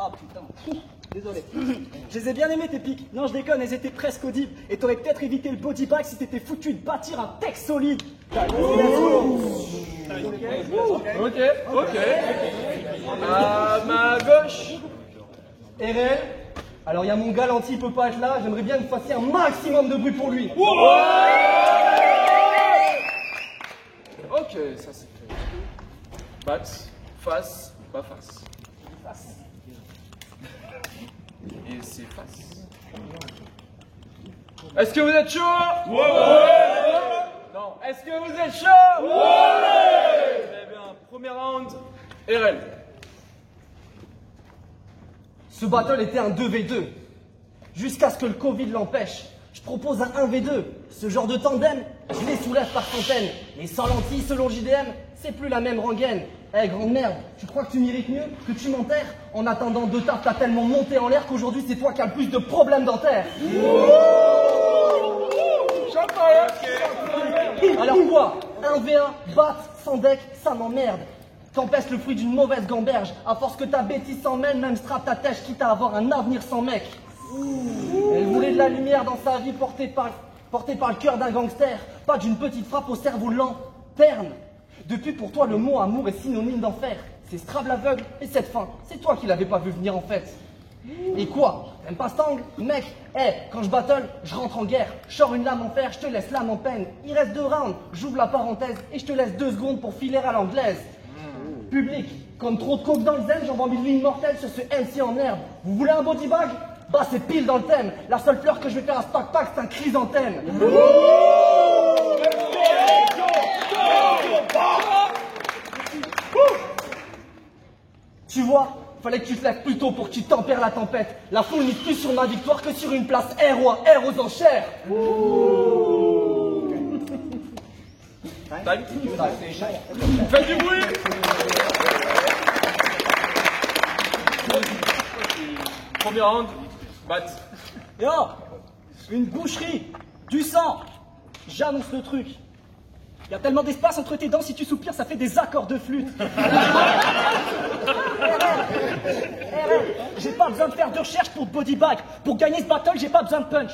Ah putain, désolé. Je les ai bien aimés tes pics. Non, je déconne, elles étaient presque audibles. Et t'aurais peut-être évité le body bag si t'étais foutu de bâtir un texte solide. Ok. À ma gauche. RL, alors il y a mon galanti, il peut pas être là, j'aimerais bien que vous fassiez un maximum de bruit pour lui. Ok, ça c'est fait. Bat, face, pas face. Et c'est face. Est-ce que vous êtes chaud? Non, est-ce que vous êtes chaud? Très bien, premier round, RL. Ce battle était un 2v2, jusqu'à ce que le Covid l'empêche. Je propose un 1v2, ce genre de tandem, je les soulève par centaines. Et sans lentilles, selon JDM, c'est plus la même rengaine. Eh grande merde, tu crois que tu mérites mieux, que tu m'enterres? En attendant deux taf, t'as tellement monté en l'air qu'aujourd'hui c'est toi qui as le plus de problèmes dentaires. Alors quoi? 1v1, bat, sans deck, ça m'emmerde. T'empêches le fruit d'une mauvaise gamberge. À force que ta bêtise s'en mêle, même strap ta tèche quitte à avoir un avenir sans mec. Elle voulait de la lumière dans sa vie portée par le cœur d'un gangster. Pas d'une petite frappe au cerveau lent, terne. Depuis pour toi le mot amour est synonyme d'enfer. C'est Strab l'aveugle et cette fin, c'est toi qui l'avais pas vu venir en fait. Et quoi? T'aimes pas Stang? Mec, quand je battle, je rentre en guerre. Je sors une lame en fer, je te laisse l'âme en peine. Il reste 2 rounds, j'ouvre la parenthèse et je te laisse 2 secondes pour filer à l'anglaise. Public, comme trop de coke dans le zen, j'envoie une ligne mortelle sur ce MC en herbe. Vous voulez un body bag? Bah c'est pile dans le thème. La seule fleur que je vais faire à ce pack c'est un chrysanthème. Tu vois, fallait que tu te lèves plus tôt pour que tu tempères la tempête. La foule mise plus sur ma victoire que sur une place R ou un R aux enchères. Faites du bruit. Premier round, bat. Yo, une boucherie, du sang. J'annonce le truc. Il y a tellement d'espace entre tes dents, si tu soupires, ça fait des accords de flûte. J'ai pas besoin de faire de recherche pour body bag. Pour gagner ce battle, j'ai pas besoin de punch.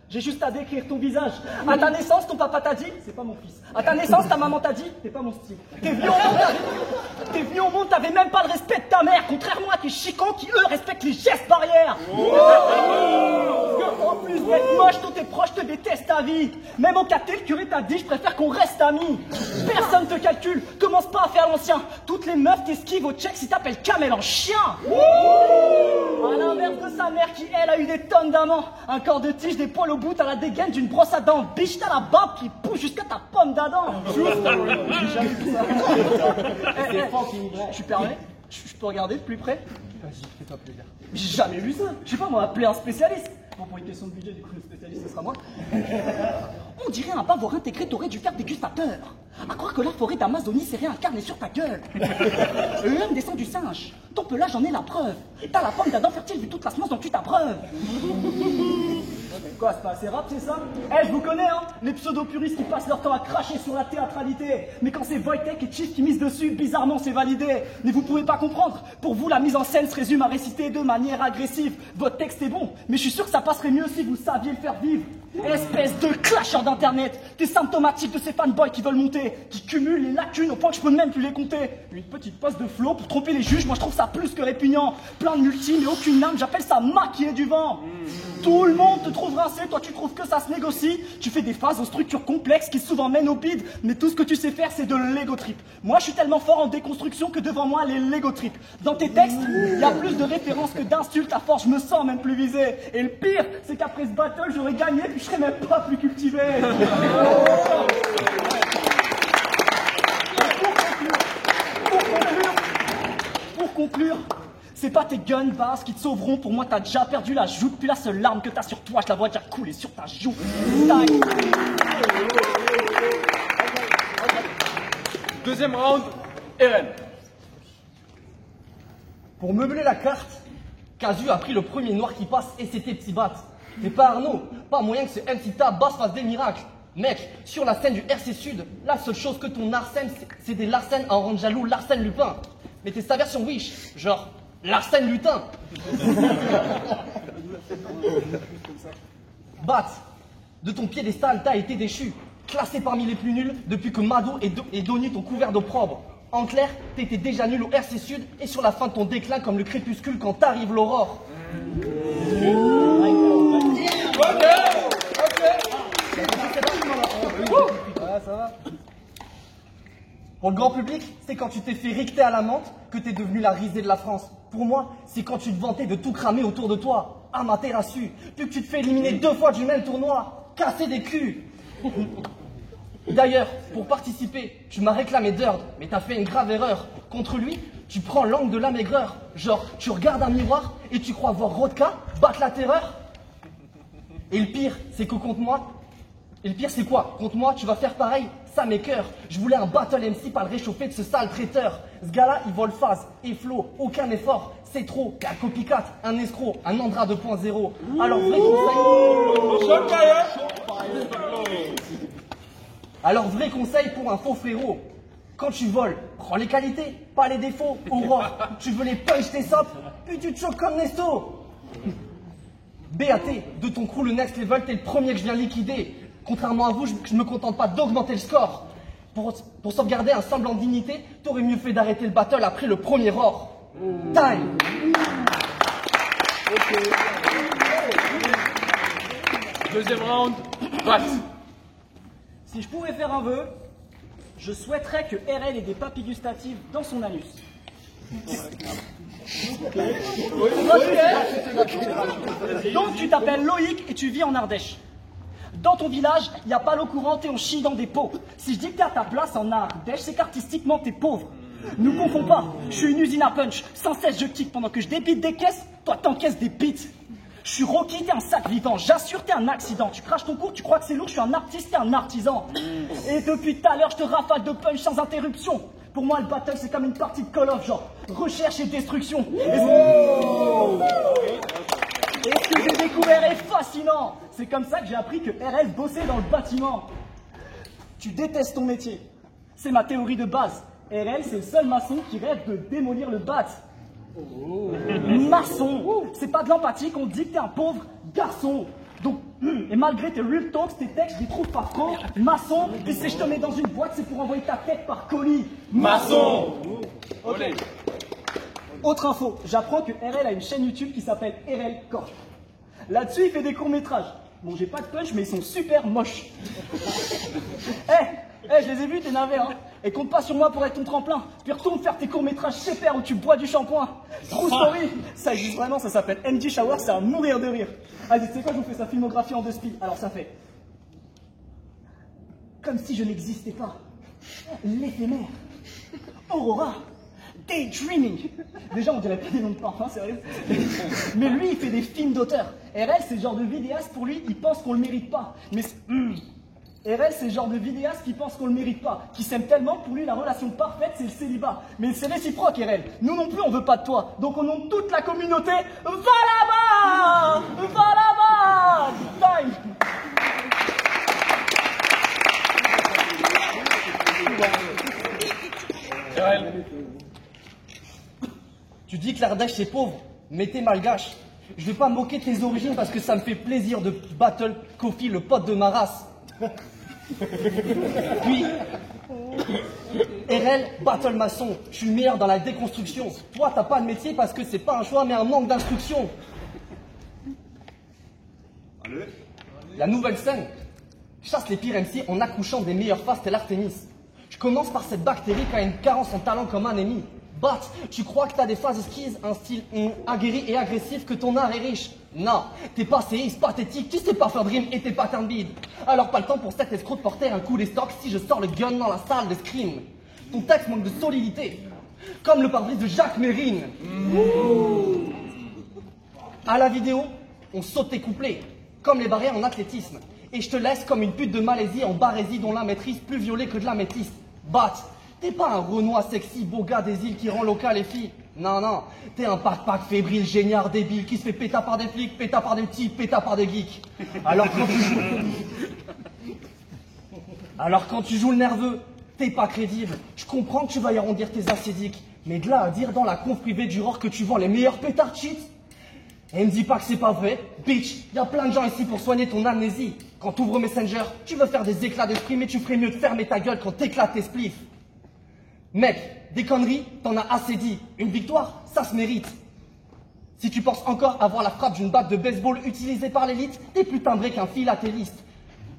J'ai juste à décrire ton visage. À ta naissance, ton papa t'a dit, c'est pas mon fils. À ta naissance, ta maman t'a dit, t'es pas mon style. T'es venu au monde, t'avais même pas le respect de ta mère, contrairement à tes chicons qui, eux, respectent les gestes barrières. En plus d'être moche, tous tes proches te détestent à vie. Même au caté, le curé t'a dit, je préfère qu'on reste amis. Personne te calcule, commence pas à faire l'ancien. Toutes les meufs t'esquivent au check si t'appelles Kamel en chien. À l'inverse de sa mère qui, elle, a eu des tonnes d'amants. Un corps de tige, des poils au bout, t'as la dégaine d'une brosse à dents. Biche, t'as la barbe qui pousse jusqu'à ta pomme d'Adam. Tu permets? Je peux regarder de plus près? Vas-y, fais-toi plaisir. J'ai jamais vu ça. Je sais pas, moi, appeler un spécialiste. Bon, pour une question de budget, du coup, le spécialiste, ce sera moi. On dirait un pavot intégré, t'aurais dû faire dégustateur. À croire que la forêt d'Amazonie s'est réincarnée sur ta gueule. L'homme descend du singe. Ton pelage en est la preuve. T'as la pomme d'Adam fertile vu toute la semence dont tu t'abreuves. Quoi, c'est pas assez rap, c'est ça? Je vous connais, hein, les pseudo-puristes qui passent leur temps à cracher sur la théâtralité. Mais quand c'est Wojtek et Chief qui misent dessus, bizarrement c'est validé. Mais vous pouvez pas comprendre. Pour vous, la mise en scène se résume à réciter de manière agressive. Votre texte est bon, mais je suis sûr que ça passerait mieux si vous saviez le faire vivre. Espèce de clasheur d'internet. T'es symptomatique de ces fanboys qui veulent monter, qui cumulent les lacunes au point que je peux même plus les compter. Une petite passe de flow pour tromper les juges, moi je trouve ça plus que répugnant. Plein de multi, mais aucune âme, j'appelle ça maquiller du vent. Tout le monde te trouve rincé, toi tu trouves que ça se négocie. Tu fais des phases aux structures complexes qui souvent mènent au bide, mais tout ce que tu sais faire c'est de l'ego trip. Moi je suis tellement fort en déconstruction que devant moi les Lego trip. Dans tes textes, il y a plus de références que d'insultes, à force je me sens même plus visé. Et le pire, c'est qu'après ce battle j'aurais gagné puis je serais même pas plus cultivé. Pour conclure, c'est pas tes gun bars qui te sauveront. Pour moi, t'as déjà perdu la joue. Puis la seule larme que t'as sur toi, je la vois déjà couler sur ta joue. Deuxième round, RN. Pour meubler la carte, Casu a pris le premier noir qui passe et c'était Petit Bat. Mais pas Arnaud, pas moyen que ce MC Tabass fasse des miracles. Mec, sur la scène du RC Sud, la seule chose que ton arsène, c'est des Larsen à en rendre jaloux Larsen Lupin. Mais t'es sa version Wish, genre, L'arsène Lutin. Bat, de ton piédestal, t'as été déchu. Classé parmi les plus nuls depuis que Mado et Donny t'ont couvert d'opprobre. En clair, t'étais déjà nul au RC Sud et sur la fin de ton déclin comme le crépuscule quand t'arrive l'aurore. Pour le grand public, c'est quand tu t'es fait ricter à la menthe que t'es devenu la risée de la France. Pour moi, c'est quand tu te vantais de tout cramer autour de toi. Amaterasu, puis que tu te fais éliminer 2 fois du même tournoi. Casser des culs. D'ailleurs, pour participer, tu m'as réclamé Durd, mais t'as fait une grave erreur. Contre lui, tu prends l'angle de la maigreur. Genre, tu regardes un miroir et tu crois voir Rodka battre la terreur. Et le pire, c'est que contre moi... Et le pire, c'est quoi? Contre moi, tu vas faire pareil? Ça m'écoeure. Je voulais un battle MC pas le réchauffer de ce sale traiteur. Ce gars-là, il vole phase et flow, aucun effort. C'est trop. Un copycat, un escroc, un Andra 2.0. Alors, vrai conseil... Alors, vrai conseil pour un faux frérot. Quand tu voles, prends les qualités, pas les défauts. Aurore, tu veux les punch tes sopes, puis tu te choques comme Nesto. BAT, de ton crew, le next level, t'es le premier que je viens liquider. Contrairement à vous, je ne me contente pas d'augmenter le score. Pour sauvegarder un semblant de dignité, t'aurais mieux fait d'arrêter le battle après le premier or. Time. Deuxième round, bat. Si je pouvais faire un vœu, je souhaiterais que RL ait des papilles gustatives dans son anus. Donc tu t'appelles Loïc et tu vis en Ardèche. Dans ton village, il n'y a pas l'eau courante et on chie dans des pots. Si je dis que t'es à ta place en Ardèche, c'est qu'artistiquement t'es pauvre. Nous confond pas, je suis une usine à punch. Sans cesse je kick pendant que je débite des caisses, toi t'encaisses des beats. Je suis Rocky, t'es un sac vivant, j'assure t'es un accident. Tu craches ton cours, tu crois que c'est lourd, je suis un artiste, t'es un artisan. Et depuis tout à l'heure, je te rafale de punch sans interruption. Pour moi, le battle, c'est comme une partie de Call of, genre recherche et destruction. Et ce que j'ai découvert est fascinant. C'est comme ça que j'ai appris que RL bossait dans le bâtiment. Tu détestes ton métier. C'est ma théorie de base. RL, c'est le seul maçon qui rêve de démolir le bat. Maçon, c'est pas de l'empathie qu'on dit que t'es un pauvre garçon. Donc, et malgré tes real talks, tes textes, je les trouve pas trop. Maçon, et si je te mets dans une boîte, c'est pour envoyer ta tête par colis. Maçon. Ok. Autre info, j'apprends que RL a une chaîne YouTube qui s'appelle RL Corp. Là-dessus, il fait des courts-métrages. Bon, j'ai pas de punch, mais ils sont super moches. Je les ai vus, t'es navé, hein. Et compte pas sur moi pour être ton tremplin. Puis retourne faire tes courts-métrages chez Père où tu bois du shampoing. True story, ça existe vraiment, ça s'appelle MD Shower, c'est à mourir de rire. Allez, tu sais quoi, je vous fais sa filmographie en 2 speed. Alors ça fait... Comme si je n'existais pas. L'éphémère. Aurora. Daydreaming. Déjà, on dirait pas des noms de parfum, sérieux. Mais lui, il fait des films d'auteur. RL, c'est le genre de vidéaste, pour lui, il pense qu'on le mérite pas. Mais RL, c'est le genre de vidéaste qui pense qu'on le mérite pas, qui s'aime tellement, pour lui, la relation parfaite, c'est le célibat. Mais c'est réciproque, RL. Nous non plus, on veut pas de toi. Donc, au nom de toute la communauté, va là-bas! Va là-bas! Time! Tu dis que l'Ardèche c'est pauvre, mais t'es malgache. Je vais pas moquer tes origines parce que ça me fait plaisir de battle Kofi, le pote de ma race. Puis, RL, battle maçon, je suis le meilleur dans la déconstruction. Toi, t'as pas de métier parce que c'est pas un choix, mais un manque d'instruction. La nouvelle scène chasse les pires MC en accouchant des meilleures faces tel Artemis. Je commence par cette bactérie qui a une carence en talent comme un ennemi. Bat, tu crois que t'as des phases skis, un style aguerri et agressif, que ton art est riche? Non, t'es pas séiste, pathétique, tu sais pas faire de rime et t'es pas un bide. Alors pas le temps pour cet escroc de porter un coup des stocks si je sors le gun dans la salle de scream. Ton texte manque de solidité, comme le pare-brise de Jacques Mérine. À la vidéo, on saute tes couplets, comme les barrières en athlétisme. Et je te laisse comme une pute de Malaisie en barésie dont la maîtrise plus violée que de la métisse. Bat, t'es pas un Renoir sexy, beau gars des îles qui rend local les filles. Non, non, t'es un pack fébrile, géniard, débile, qui se fait péta par des flics, péta par des petits, péta par des geeks. Alors quand tu joues le nerveux, t'es pas crédible. Je comprends que tu vas y arrondir tes acédiques. Mais de là à dire dans la conf privée du Roar que tu vends les meilleurs pétards cheats. Et me dis pas que c'est pas vrai. Bitch, y a plein de gens ici pour soigner ton amnésie. Quand t'ouvres Messenger, tu veux faire des éclats d'esprit, mais tu ferais mieux de fermer ta gueule quand t'éclates tes spliffs. Mec, des conneries, t'en as assez dit. Une victoire, ça se mérite. Si tu penses encore avoir la frappe d'une batte de baseball utilisée par l'élite, t'es plus timbré qu'un philatéliste.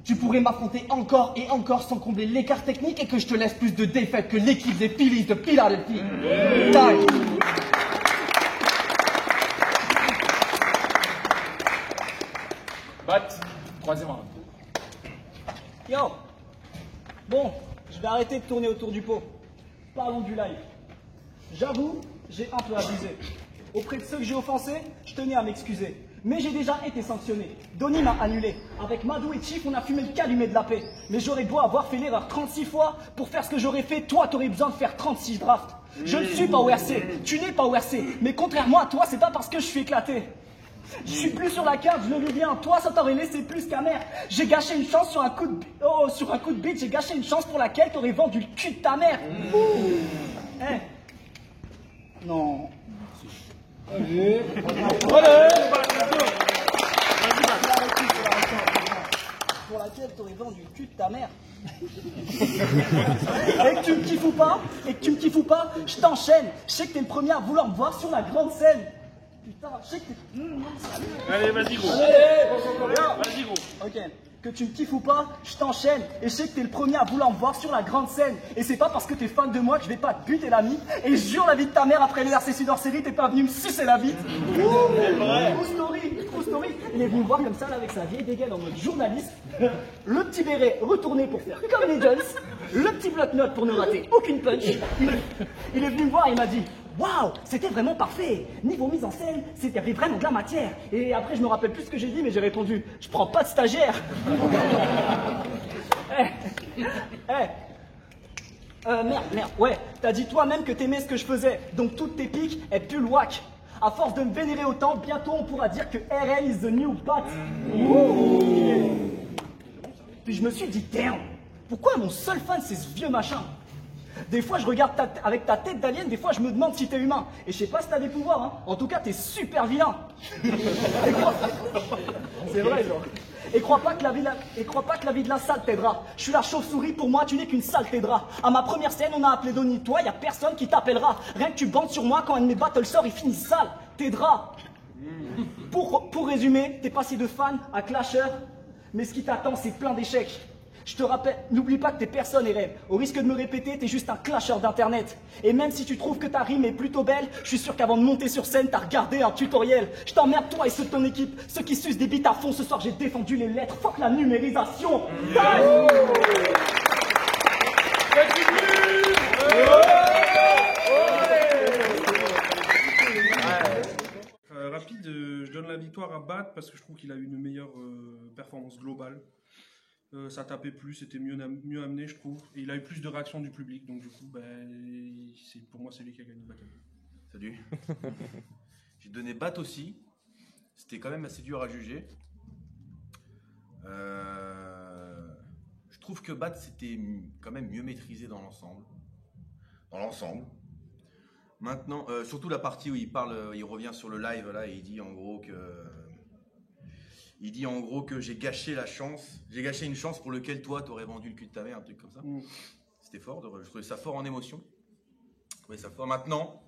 Tu pourrais m'affronter encore et encore sans combler l'écart technique et que je te laisse plus de défaites que l'équipe des Phillies de Philadelphie. Taille. Bat, troisième round. Yo. Bon, je vais arrêter de tourner autour du pot. Parlons du live. J'avoue, j'ai un peu abusé. Auprès de ceux que j'ai offensés, je tenais à m'excuser. Mais j'ai déjà été sanctionné. Donny m'a annulé. Avec Madou et Chief, on a fumé le calumet de la paix. Mais j'aurais beau avoir fait l'erreur 36 fois, pour faire ce que j'aurais fait, toi t'aurais besoin de faire 36 drafts. Je ne suis pas ORC, tu n'es pas ORC. Mais contrairement à toi, c'est pas parce que je suis éclaté. Je suis plus sur la carte, je le dis bien. Toi, ça t'aurait laissé plus qu'amer. J'ai gâché une chance sur un coup de... Oh, sur un coup de beat, j'ai gâché une chance pour laquelle t'aurais vendu le cul de ta mère. Eh. Non. Allez. Pour laquelle t'aurais vendu le cul de ta mère. Et que tu me kiffes ou pas, je t'enchaîne. Je sais que t'es le premier à vouloir me voir sur la grande scène. Putain, je sais que t'es... Allez, vas-y gros. Vas-y gros. Ok. Que tu me kiffes ou pas, je t'enchaîne. Et je sais que t'es le premier à vouloir me voir sur la grande scène. Et c'est pas parce que t'es fan de moi que je vais pas te buter l'ami. Et je jure la vie de ta mère, après le RC Sud hors série, t'es pas venu me sucer la bite. True story. Il est venu me voir comme ça, là, avec sa vieille dégaine en mode journaliste. Le petit béret retourné pour faire comme les Jones. Le petit bloc-notes pour ne rater aucune punch. Il est venu me voir et il m'a dit: waouh, c'était vraiment parfait. Niveau mise en scène, c'était vraiment de la matière. Et après, je me rappelle plus ce que j'ai dit, mais j'ai répondu: je prends pas de stagiaire. Merde, ouais, t'as dit toi-même que t'aimais ce que je faisais, donc toutes tes piques, elles puent le whack. À force de me vénérer autant, bientôt on pourra dire que RL is the new bat. Puis je me suis dit: damn, pourquoi mon seul fan c'est ce vieux machin? Des fois je regarde avec ta tête d'alien, des fois je me demande si t'es humain. Et je sais pas si t'as des pouvoirs, hein. En tout cas t'es super vilain. C'est vrai genre. Et crois pas que la vie de la salle t'aidera. Je suis la chauve-souris, pour moi tu n'es qu'une sale t'aidera. À ma première scène on a appelé Donny, toi y a personne qui t'appellera. Rien que tu bandes sur moi quand un de mes battles sort, il finit sale, t'aidera. Pour résumer, t'es passé de fan à clasher, mais ce qui t'attend c'est plein d'échecs. Je te rappelle, n'oublie pas que t'es personne et rêve. Au risque de me répéter, t'es juste un clasher d'internet. Et même si tu trouves que ta rime est plutôt belle, je suis sûr qu'avant de monter sur scène, t'as regardé un tutoriel. Je t'emmerde toi et ceux de ton équipe, ceux qui sucent des bites à fond. Ce soir j'ai défendu les lettres, fuck la numérisation. Rapide, je donne la victoire à Bat parce que je trouve qu'il a eu une meilleure performance globale. Ça tapait plus, c'était mieux amené, je trouve. Et il a eu plus de réactions du public, donc du coup, pour moi, c'est lui qui a gagné le battle. Salut. J'ai donné Bat aussi. C'était quand même assez dur à juger. Je trouve que Bat, c'était quand même mieux maîtrisé dans l'ensemble. Maintenant, surtout la partie où il parle, il revient sur le live là et il dit en gros que j'ai gâché une chance pour laquelle toi t'aurais vendu le cul de ta mère, un truc comme ça. C'était fort, je trouvais ça fort en émotion. Je trouvais ça fort. Maintenant,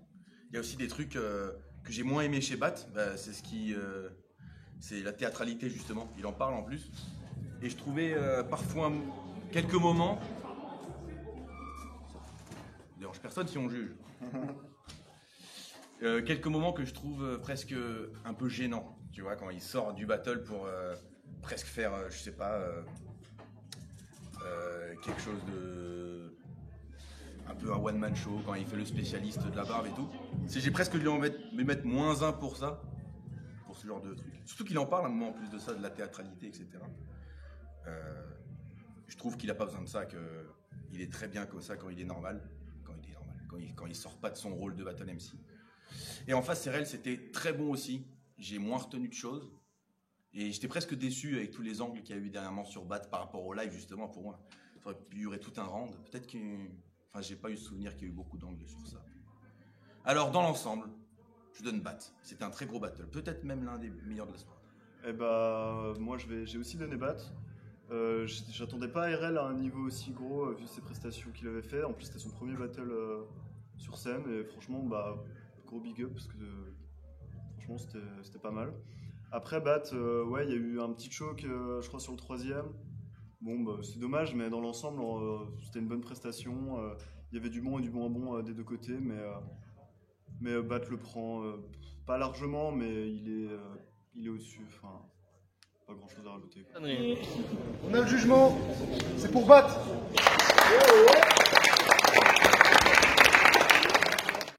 il y a aussi des trucs que j'ai moins aimé chez Bat. C'est la théâtralité justement. Il en parle en plus. Et je trouvais parfois quelques moments. Ça dérange personne si on juge. Quelques moments que je trouve presque un peu gênants, tu vois, quand il sort du battle pour presque faire, je sais pas, quelque chose de un peu un one-man show, quand il fait le spécialiste de la barbe et tout. J'ai presque dû lui mettre -1 pour ça, pour ce genre de truc. Surtout qu'il en parle un moment en plus de ça, de la théâtralité, etc. Je trouve qu'il n'a pas besoin de ça, qu'il est très bien comme ça quand il est normal, quand il sort pas de son rôle de battle MC. Et en face, Serrel, c'était très bon aussi. J'ai moins retenu de choses. Et j'étais presque déçu avec tous les angles qu'il y a eu dernièrement sur Bat par rapport au live, justement, pour moi. Ça aurait pu durer tout un round. Peut-être que... Enfin, j'ai pas eu le souvenir qu'il y a eu beaucoup d'angles sur ça. Alors dans l'ensemble, je donne Bat. C'était un très gros battle, peut-être même l'un des meilleurs de la soirée. Eh bah, moi j'ai aussi donné Bat. J'attendais pas RL à un niveau aussi gros vu ses prestations qu'il avait fait. En plus c'était son premier battle sur scène et franchement bah gros big up parce que franchement c'était pas mal. Après Bat, ouais il y a eu un petit choc je crois sur le troisième. Bon bah, c'est dommage mais dans l'ensemble c'était une bonne prestation. Il y avait du bon et du moins bon des deux côtés mais Bat le prend pas largement mais il est au-dessus. Enfin, pas grand chose à rajouter. On a le jugement, c'est pour battre.